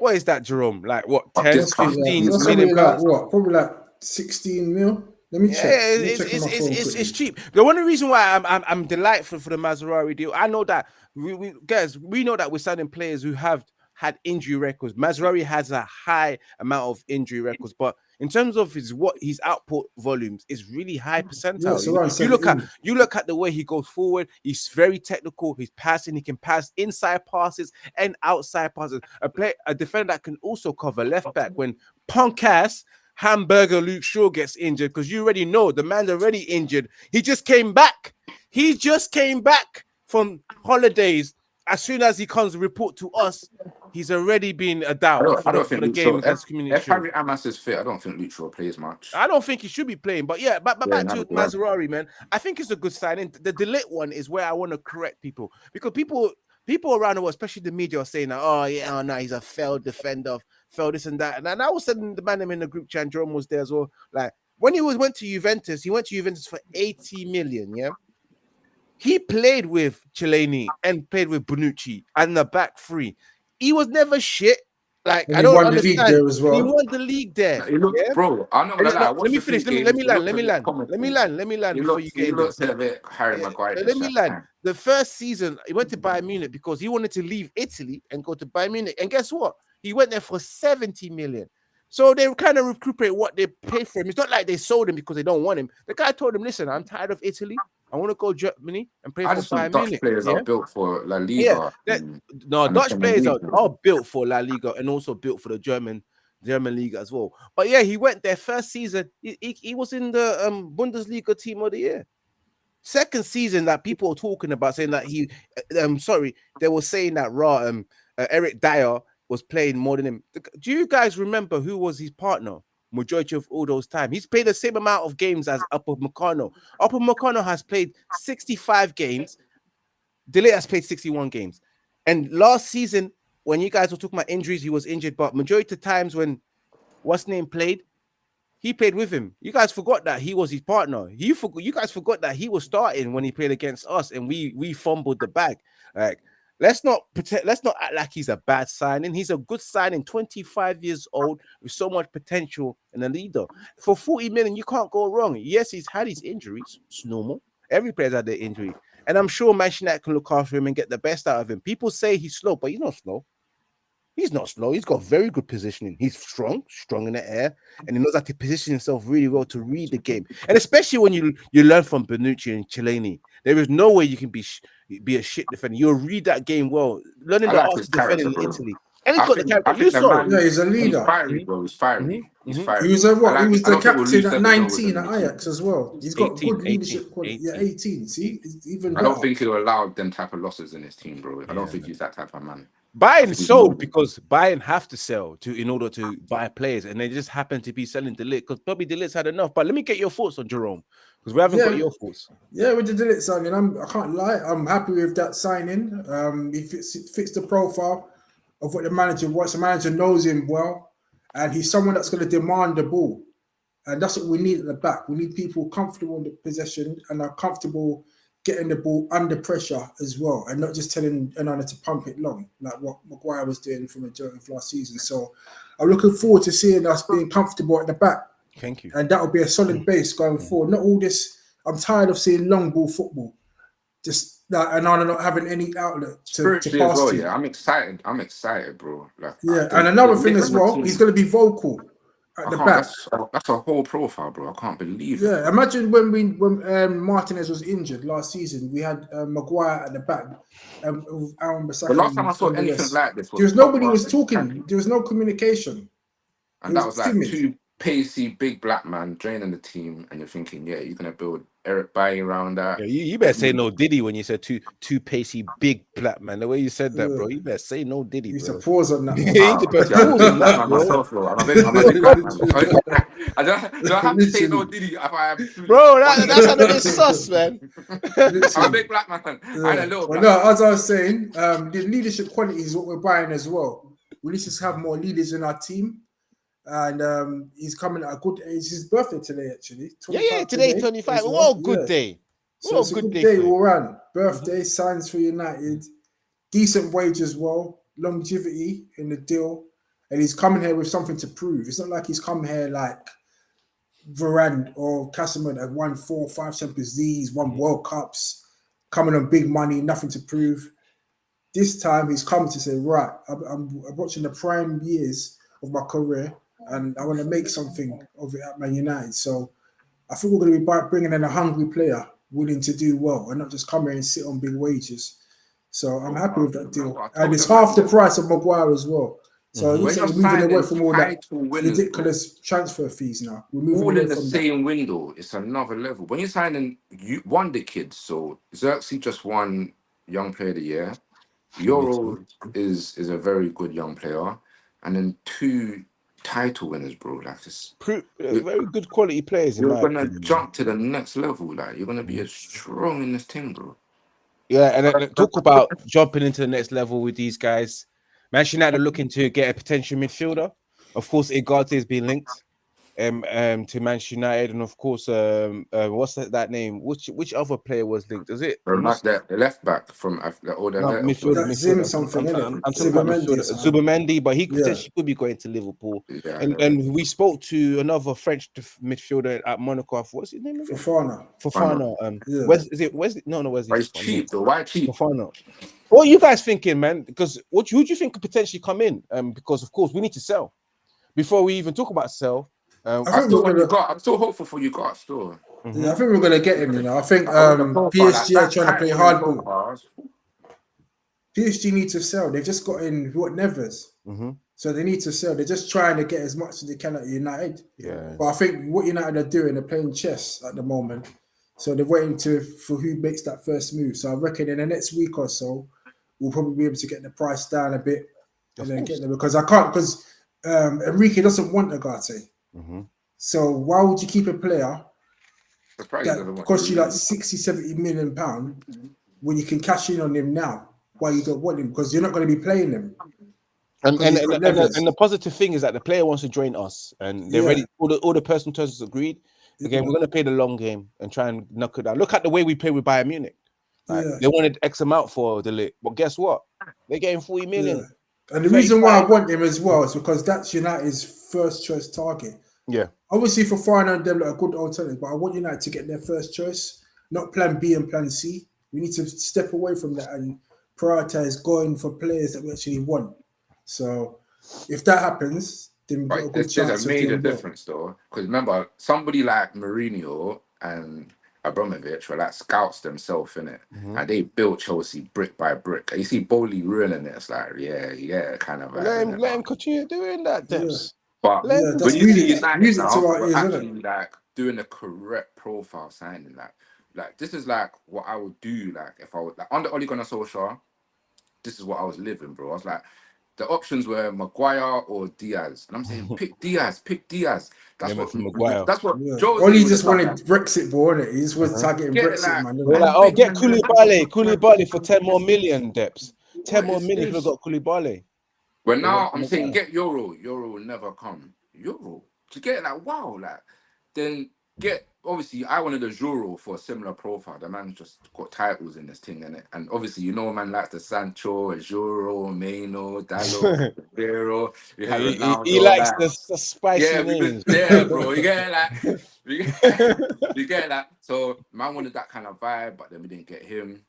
What is that, Jerome? Like what? But 10, this comes 15 That's easily. million probably like pounds? what? Probably like 16 mil. Let me Yeah, check. Let me check on my phone it's quickly. cheap. The only reason why I'm delightful for the Mazraoui deal, I know that we guys, we know that we're signing players who have had injury records. Mazraoui has a high amount of injury records, but in terms of his output volumes is really high Yeah, percentile. it's around You look at the way he goes forward. He's very technical. He's passing. He can pass inside passes and outside passes. A defender that can also cover left back when punk ass Hamburger Luke Shaw gets injured, because you already know the man's already injured. He just came back. He just came back from holidays. As soon as he comes to report to us, he's already been a doubt I don't for think the Luke game Shaw. against Community If Shield. Harry Amas is fit, I don't think Luke Shaw plays much. I don't think he should be playing, but yeah, but Yeah, back to neither do I. Mazraoui, man. I think it's a good signing. The Ligt one is where I want to correct people, because people around the world, especially the media, are saying that, oh yeah, oh no, he's a failed defender, failed this and that. And I was telling the man in the group chat, Jerome was there as well. Like when he went to Juventus, he went to Juventus for 80 million. Yeah, he played with Chiellini and played with Bonucci and the back three. He was never shit. Like And I he don't won the league understand. there as He well. won the league there. He looked, Yeah. bro. I'm not gonna lie. I Let watched me a few finish. Let games. me He land. looked a bit comical. Let me land before you get He in there. looks a bit Harry Maguire. Let me land. The first season, he went to Bayern Munich because he wanted to leave Italy and go to Bayern Munich. And guess what? He went there for 70 million. So they kind of recuperate what they pay for him. It's not like they sold him because they don't want him. The guy told him, listen, I'm tired of Italy. I want to go Germany and play I for just think Bayern Dutch Munich. players Yeah. are built for La Yeah. Liga. No, and the Dutch Premier players League. are built for La Liga and also built for the German league as well. But yeah, he went there first season. He was in the Bundesliga team of the year. Second season that people are talking about, saying that they were saying that Eric Dyer was playing more than him. Do you guys remember who was his partner majority of all those time? He's played the same amount of games as Upper Meccano. Upper Meccano has played 65 games. DeLay has played 61 games. And last season, when you guys were talking about injuries, he was injured, but majority of times when what's name played, he played with him. You guys forgot that he was his partner. You guys forgot that he was starting when he played against us, and we fumbled the bag. Like, let's not act like he's a bad signing. He's a good signing, 25 years old with so much potential and a leader. For 40 million, you can't go wrong. Yes, he's had his injuries. It's normal. Every player's had their injury. And I'm sure Manchester United can look after him and get the best out of him. People say he's slow, but he's not slow. He's not slow. He's got very good positioning. He's strong in the air, and he knows how to position himself really well to read the game. And especially when you learn from Bonucci and Chiellini, there is no way you can be a shit defender. You'll read that game well. Learning the art of defending in Italy. And he's got the character. You saw it. Yeah, he's a leader. He's fiery, bro. He's fiery. He's fiery. He was a what? I He was the don't think we'll lose captain at 7-0 with 19 them at this year. Ajax as well. He's got 18, good leadership quality. 18. Yeah, 18. See, it's even I better. don't think he'll allow them type of losses in his team, bro. I don't think he's that type of man. Bayern sold because Bayern have to sell in order to buy players, and they just happen to be selling De Ligt because probably De Ligt's had enough. But let me get your thoughts on Jerome, because we haven't got your thoughts. Yeah, with the De Ligt signing, I can't lie, I'm happy with that signing. He fits the profile of what the manager wants. The manager knows him well, and he's someone that's going to demand the ball, and that's what we need at the back. We need people comfortable in the possession and are comfortable getting the ball under pressure as well, and not just telling another to pump it long, like what Maguire was doing for the majority of last season. So I'm looking forward to seeing us being comfortable at the back. Thank you. And that will be a solid base going forward. Not all this, I'm tired of seeing long ball football. Just like, and I'm not having any outlet to pass as well, to. yeah. I'm excited, bro. Like, yeah, and another thing as well, he's going to be vocal at the back. That's a whole profile, bro. I can't believe it. Yeah, imagine when Martinez was injured last season, we had Maguire at the back. With Aaron Bissaka. The last time I saw anything like this, nobody was talking. There was no communication, and that was like two pacey big black man draining the team, and you're thinking, yeah, you're gonna build Eric Bailly around that. Yeah, you better say no Diddy when you said two pacey big black man. The way you said that, bro, you better say no Diddy. It's a pause on that. I don't have to say no Diddy if I am. Bro, that's a bit sus, man. I'm a big black man. Yeah. No, as I was saying, the leadership quality is what we're buying as well. We need to have more leaders in our team. And he's coming at a good age. It's his birthday today, actually. Yeah, today, 25. Well. What a good day. So it's a good day all around. Birthday, signs for United, decent wage as well, longevity in the deal. and he's coming here with something to prove. It's not like he's come here like Varane or Casemiro that won 4 or 5 Champions Leagues, won World Cups, coming on big money, nothing to prove. This time he's come to say, right, I'm watching the prime years of my career and I want to make something of it at Man United. So I think we're going to be bringing in a hungry player willing to do well and not just come here and sit on big wages. So I'm happy with that deal. And it's half the price of Maguire as well. So you're saying we're moving away from all that ridiculous transfer fees now. We're moving all away in the from same window. It's another level. When you're signing, you won the kids. So Xerxes just won Young Player of the Year. Euro is a very good young player, and then 2 title winners, bro. Like this, very good quality players. You're gonna jump to the next level. Like you're gonna be as strong in this team, bro. Yeah, and then talk about jumping into the next level with these guys. Manchester United are looking to get a potential midfielder. Of course, Igarte has been linked to Manchester United, and of course, what's that name? Which other player was linked? Is it The left back from midfielder? Zim something, I'm talking about midfielder Zubimendi, but he potentially could be going to Liverpool. Yeah, and we spoke to another French midfielder at Monaco. What's his name again? Fofana. Where's he's cheap though? Why cheap? Fofana. What are you guys thinking, man? Because who do you think could potentially come in? Because of course we need to sell before we even talk about sell. I'm still hopeful for you guys. Still, yeah, I think we're gonna get him. You know, I think PSG are trying to play hardball. PSG need to sell. They've just got in Nevers, so they need to sell. They're just trying to get as much as they can at United. Yeah, but I think what United are doing, they're playing chess at the moment. So they're waiting for who makes that first move. So I reckon in the next week or so, we'll probably be able to get the price down a bit and then get them because Enrique doesn't want Agate. So why would you keep a player that costs you like 60, 70 million pounds when you can cash in on him now? Why you don't want him? Because you're not going to be playing him. And the positive thing is that the player wants to join us and they're ready. All the personal terms is agreed. Again, we're going to play the long game and try and knock it down. Look at the way we play with Bayern Munich. They wanted X amount for the Ligt, but guess what? They're getting 40 million. Yeah. And the reason why I want him as well is because that's United's first choice target. Yeah. Obviously, for Fofana and them, like a good alternative, but I want United to get their first choice, not plan B and plan C. We need to step away from that and prioritize going for players that we actually want. So if that happens, then we've got a good chance. There's a major difference though, because remember, somebody like Mourinho and Abramovich were like scouts themselves, innit? And they built Chelsea brick by brick. You see Bowley ruining it. It's like, kind of. Let him continue doing that, Debs. But when you see United now, we're actually like doing the correct profile signing. Like this is like what I would do. Like if I was like under Ole Gunnar Solskjaer, this is what I was living, bro. I was like, the options were Maguire or Diaz, and I'm saying pick Diaz. That's what Maguire. That's what Joe. Only just wanted Brexit, ball, innit? He just was targeting Brexit, man. We're like, get Koulibaly for 10 more million, Debs. 10 more million if we got Koulibaly. But now I'm saying get Euro. Euro will never come. Euro to get like wow, like then get. Obviously, I wanted a Juro for a similar profile. The man just got titles in this thing, and obviously, you know, man likes the Sancho, Juro, Meno, Dallo, Vero. He likes the spicy names. Bro. You get that. So, man wanted that kind of vibe, but then we didn't get him.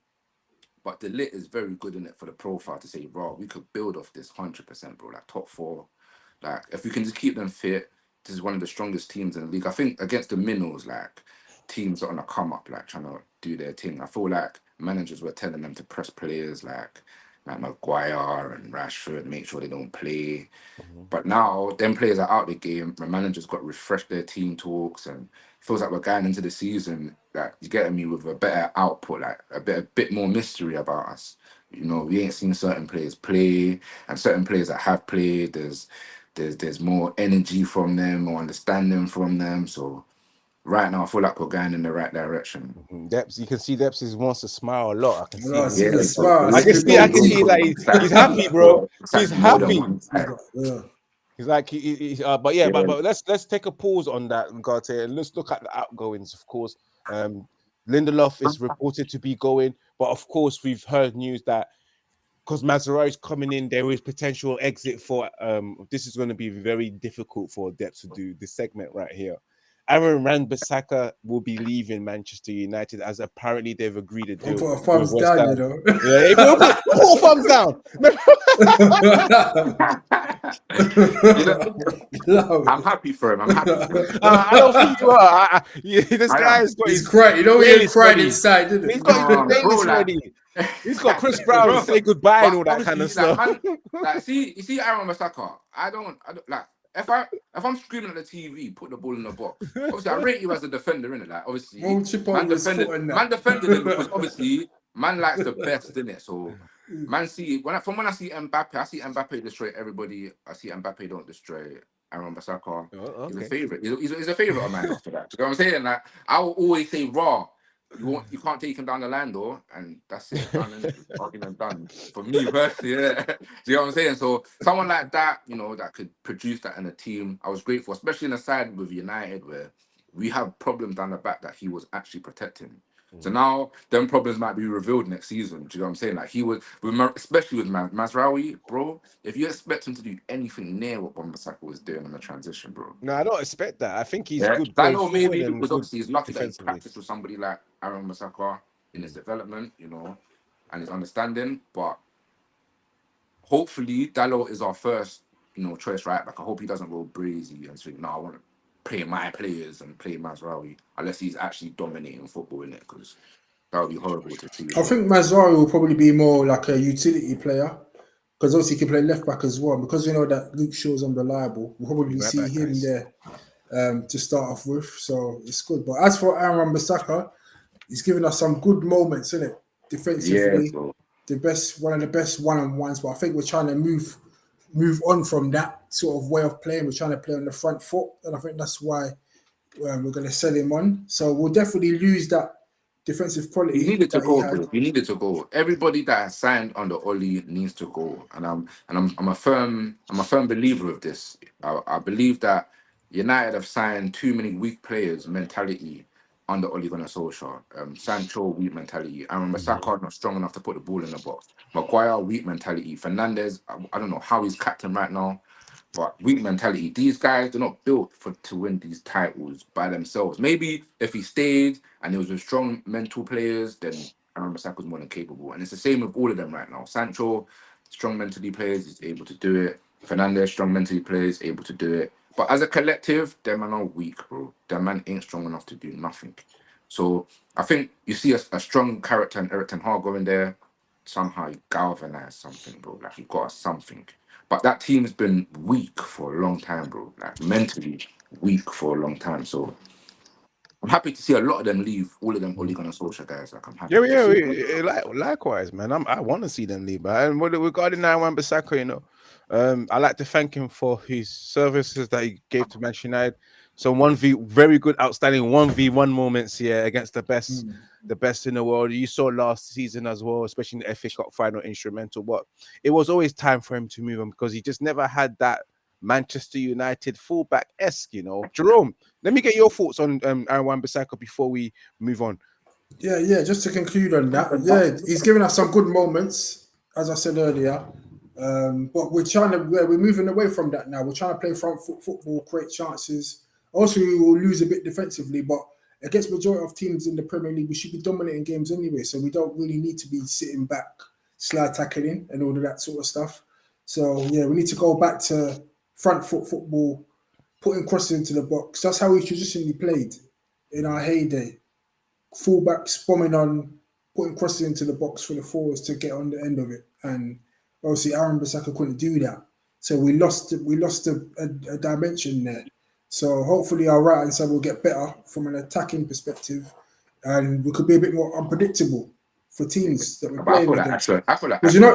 But the Ligt is very good in it for the profile to say, bro, we could build off this 100%, bro. Like top 4, like if we can just keep them fit. This is one of the strongest teams in the league. I think against the minnows, like teams are on a come up, like trying to do their thing. I feel like managers were telling them to press players like Maguire and Rashford, make sure they don't play. But now them players are out the game. The managers got to refresh their team talks, and it feels like we're going into the season like you getting me with a better output, like a bit more mystery about us. You know, we ain't seen certain players play, and certain players that have played, there's more energy from them, more understanding from them. So right now, I feel like we're going in the right direction. Debs, you can see Debs wants to smile a lot. I can see. The smile. I can see like he's happy, bro. He's happy. He's like, but let's take a pause on that, Garte, and let's look at the outgoings. Of course, Lindelof is reported to be going, but of course, we've heard news that because Mazraoui's coming in, there is potential exit for this is going to be very difficult for Depth to do this segment right here. Aaron Wan-Bissaka will be leaving Manchester United, as apparently they've agreed a deal. Put a thumbs with West down, Ham. you know. Yeah, put thumbs down. No. I'm happy for him. I'm happy for him. I don't think you are. This guy's got He's his crying. You know, he playlist ain't crying ready. inside, didn't it? He's got his Bro, playlist like- ready. He's got Chris Brown to say goodbye and all that kind of stuff. You see Aaron Wan-Bissaka, I don't like if I'm screaming at the TV, put the ball in the box. Obviously, I rate you as a defender, innit? Like obviously, Won't chip over his foot and that. man defended him because obviously man likes the best, innit? So man when I see Mbappe, I see Mbappe destroy everybody. I see Mbappe don't destroy Aaron Wan-Bissaka. Oh, He's a okay. favorite. He's a favorite of mine after that. Do you know what I'm saying? Like I will always say raw. You can't take him down the line though, and that's it. Argument done. For me personally, yeah. Do you know what I'm saying? So someone like that, you know, that could produce that in a team, I was grateful, especially in a side with United where we have problems down the back that he was actually protecting. So now them problems might be revealed next season. Do you know what I'm saying? Like he was, especially with Mazraoui, bro. If you expect him to do anything near what Wan-Bissaka was doing in the transition, bro. No, I don't expect that. I think he's good. I know maybe and because obviously he's lucky that he defensively. practiced with somebody like Aaron Wan-Bissaka in his development, you know, and his understanding. But hopefully Dalot is our first, you know, choice right back. I hope he doesn't go brazy and think, no, I want to play my players and play Mazraoui, unless he's actually dominating football in it, because that would be horrible to see. I think Mazraoui will probably be more like a utility player, because obviously he can play left back as well. Because we know that Luke Shaw's unreliable, we'll probably Right see back, him guys. there to start off with. So it's good. But as for Aaron Wan-Bissaka, he's given us some good moments, isn't it? Defensively, Yeah, bro. one of the best one-on-ones. But I think we're trying to move on from that sort of way of playing. We're trying to play on the front foot, and I think that's why we're going to sell him on. So we'll definitely lose that defensive quality. He needed to that go, he had. bro. He needed to go. Everybody that has signed under Oli needs to go, and I'm a firm believer of this. I believe that United have signed too many weak players mentality under Ole Gunnar Solskjaer. Sancho, weak mentality. Aaron Wan-Bissaka not strong enough to put the ball in the box. Maguire, weak mentality. Fernandez, I don't know how he's captain right now, but weak mentality. These guys, they're not built to win these titles by themselves. Maybe if he stayed and he was with strong mental players, then Aaron Wan-Bissaka was more than capable. And it's the same with all of them right now. Sancho, strong mentally players, is able to do it. Fernandez, strong mentally players, able to do it. But as a collective, them man are weak, bro. Them man ain't strong enough to do nothing. So I think you see a strong character in Erik ten Hag going there. Somehow he galvanized something, bro. Like he got us something. But that team's been weak for a long time, bro. Like mentally weak for a long time. So I'm happy to see a lot of them leave. All of them Ole Gunnar Solskjaer guys. Like I'm happy. Likewise, man. I want to see them leave. And regarding Aaron Wan-Bissaka, you know, I like to thank him for his services that he gave to Manchester United. So very good, outstanding 1v1 moments here against the best in the world. You saw last season as well, especially in the FA Cup final instrumental. But it was always time for him to move on because he just never had that Manchester United fullback-esque, you know. Jerome, let me get your thoughts on Aaron Wan-Bissaka before we move on. Yeah. Just to conclude on that, he's given us some good moments, as I said earlier. But we're moving away from that now. We're trying to play front foot football, create chances. Also, we will lose a bit defensively, but against majority of teams in the Premier League, we should be dominating games anyway. So we don't really need to be sitting back, slide tackling, and all of that sort of stuff. So yeah, we need to go back to front foot football, putting crosses into the box. That's how we traditionally played in our heyday. Fullbacks bombing on, putting crosses into the box for the forwards to get on the end of it. And obviously Aaron Wan-Bissaka couldn't do that. So we lost a dimension there. So hopefully our right hand side will get better from an attacking perspective, and we could be a bit more unpredictable for teams that we're playing against. I feel like because you know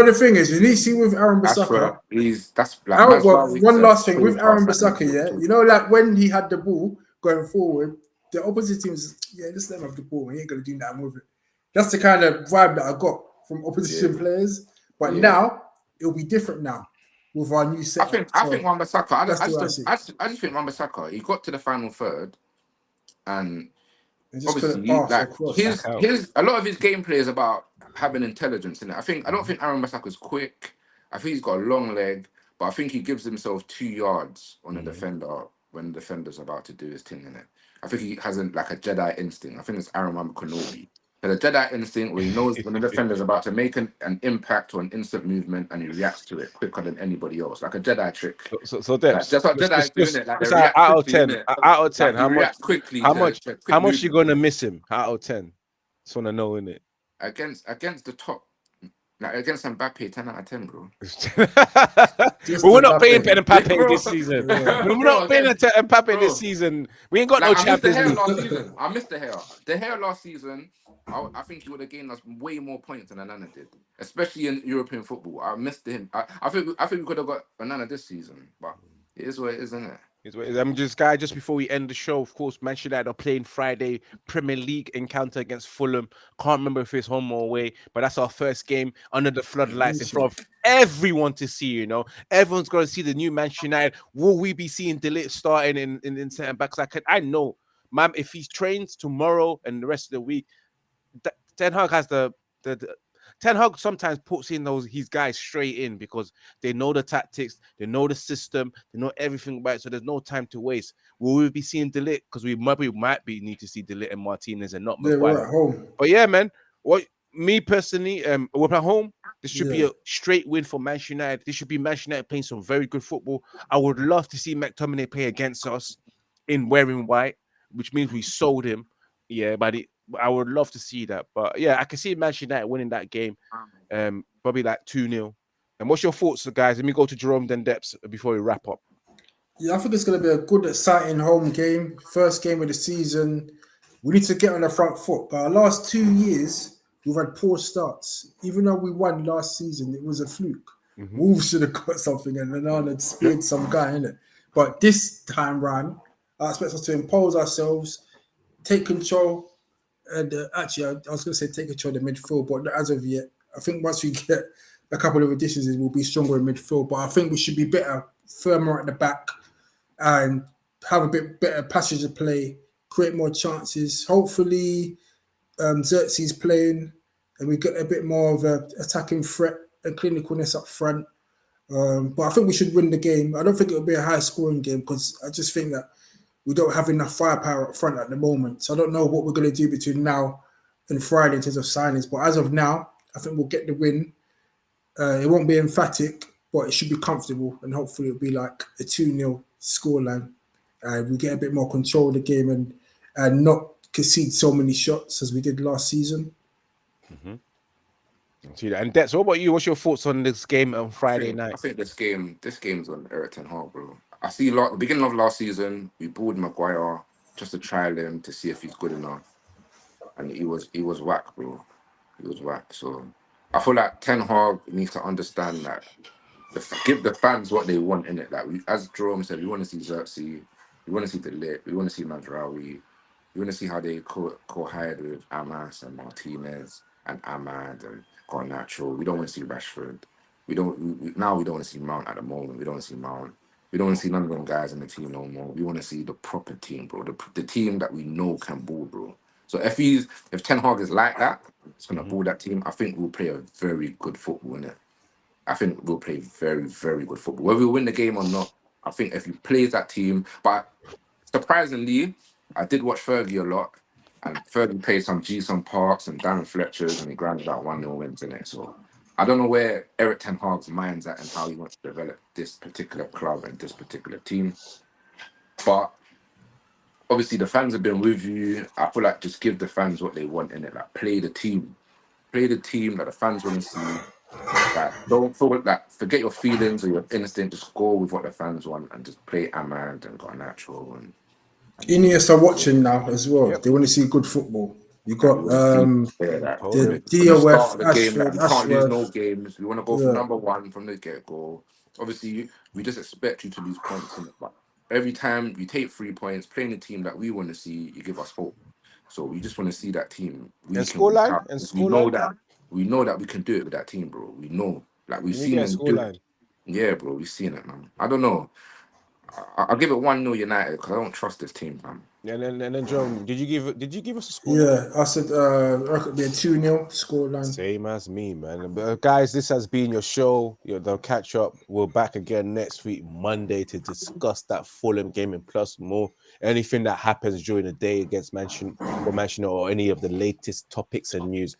the thing is, you need to see with Aaron Wan-Bissaka. One last thing with Aaron Wan-Bissaka, yeah, you know, like when he had the ball going forward, the opposite teams, just let him have the ball. He ain't gonna do nothing with it. That's the kind of vibe that I got from opposition players. But now it'll be different now with our new setup. I think Wan-Bissaka. I just think Wan-Bissaka. He got to the final third, and obviously, like a lot of his gameplay is about having intelligence in it. I don't think Aaron Bissaka is quick. I think he's got a long leg, but I think he gives himself 2 yards on a defender when the defender's about to do his thing in it. I think he has like a Jedi instinct. I think it's Aaron Kenobi. The Jedi instinct where he knows when the defender's about to make an impact or an instant movement and he reacts to it quicker than anybody else. Like a Jedi trick. So Debs, That's what Jedi's doing it. Like they just react out of quickly, 10, innit? out of 10, Like, he reacts quickly how to much quick you movement. gonna miss him? Out of 10, just want to know, innit? Against the top, like against Mbappe, 10 out of 10, bro. But we're not playing Mbappe Bro. this season. Yeah. We're Bro, not playing Mbappe this season. We ain't got no I missed the Champions hair League. last season. I missed the hair. The hair last season, I think he would have gained us way more points than Onana did, especially in European football. I missed him. I think we could have got Onana this season, but it is what it is, isn't it? I'm just before we end the show, of course, Manchester United are playing Friday Premier League encounter against Fulham. Can't remember if it's home or away, but that's our first game under the floodlights in front of everyone to see. You know, everyone's going to see the new Manchester United. Will we be seeing De Ligt starting in centre backs? I know, man. If he trains tomorrow and the rest of the week, Ten Hag has the Ten Hag sometimes puts in his guys straight in because they know the tactics, they know the system, they know everything about it, so there's no time to waste. Will we be seeing De Ligt? Because we might need to see De Ligt and Martinez and not Maguire. We're at home. But yeah, man, me personally, we're at home. This should be a straight win for Manchester United. This should be Manchester United playing some very good football. I would love to see McTominay play against us in wearing white, which means we sold him. Yeah, but I would love to see that. But yeah, I can see Manchester United winning that game. Probably like 2-0. And what's your thoughts, guys? Let me go to Jerome then Depps before we wrap up. Yeah, I think it's going to be a good, exciting home game. First game of the season. We need to get on the front foot. But our last 2 years, we've had poor starts. Even though we won last season, it was a fluke. Wolves should have got something and Onana had speared some guy in it. But this time round, I expect us to impose ourselves, take control. And actually, I was going to say take control of the midfield, but as of yet, I think once we get a couple of additions, we'll be stronger in midfield. But I think we should be better, firmer at the back, and have a bit better passage of play, create more chances. Hopefully, Xerxes playing, and we get a bit more of an attacking threat and clinicalness up front. But I think we should win the game. I don't think it'll be a high-scoring game because I just think that we don't have enough firepower up front at the moment. So I don't know what we're going to do between now and Friday in terms of signings. But as of now, I think we'll get the win. It won't be emphatic, but it should be comfortable. And hopefully it'll be like a 2-0 scoreline. We get a bit more control of the game and not concede so many shots as we did last season. And Debs, what about you? What's your thoughts on this game on Friday night? I think this game's on Eric Ten Hag, bro. I see the beginning of last season, we bought Maguire just to trial him to see if he's good enough, and he was whack, bro. He was whack. So I feel like Ten Hag needs to understand that give the fans what they want in it. Like as Jerome said, we want to see Xerxes, we want to see De Ligt, we want to see Mazraoui, we want to see how they co-hired with Amas and Martinez and Ahmad and Garnacho. We don't want to see Rashford. We don't want to see Mount at the moment. We don't want to see Mount. We don't want to see none of them guys in the team no more. We want to see the proper team, bro. The team that we know can ball, bro. So if Ten Hag is like that, it's gonna ball that team. I think we'll play a very good football in it. I think we'll play very, very good football. Whether we win the game or not, I think if he plays that team. But surprisingly, I did watch Fergie a lot, and Fergie played some Jason Parks and Darren Fletcher's, and he grounded out 1-0 wins in it. So I don't know where Eric Ten Hag's mind's at and how he wants to develop this particular club and this particular team. But obviously the fans have been with you. I feel like just give the fans what they want in it. Like play the team that the fans want to see. Like don't feel like forget your feelings or your instinct. Just go with what the fans want and just play Ahmad and Garnacho and Ineos are watching now as well. Yep. They want to see good football. You got the DOF, Ashford, we can't lose no games. We want to go for number one from the get-go. Obviously, we just expect you to lose points in it, but every time you take 3 points, playing the team that we want to see, you give us hope. So we just want to see that team. We know that we can do it with that team, bro. We know, like we've seen them do it. Yeah, bro, we've seen it, man. I don't know. I'll give it 1-0 United because I don't trust this team, man. And then John, did you give us a score? Yeah, I said I reckon it'd be a 2-0 scoreline. Same as me, man. But guys, this has been your show. The catch up. We're back again next week, Monday, to discuss that Fulham game and plus more. Anything that happens during the day against Manchester or any of the latest topics and news.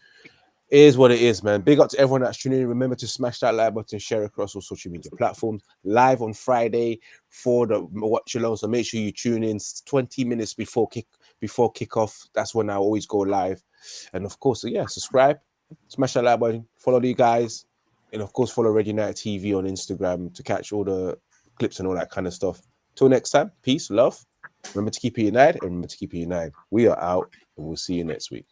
It is what it is, man. Big up to everyone that's tuning in. Remember to smash that like button, share across all social media platforms. Live on Friday for the watch along. So make sure you tune in 20 minutes before kickoff. That's when I always go live. And of course, subscribe, smash that like button, follow the guys, and of course follow Red United TV on Instagram to catch all the clips and all that kind of stuff. Till next time, peace, love. Remember to keep it united and remember to keep it united. We are out and we'll see you next week.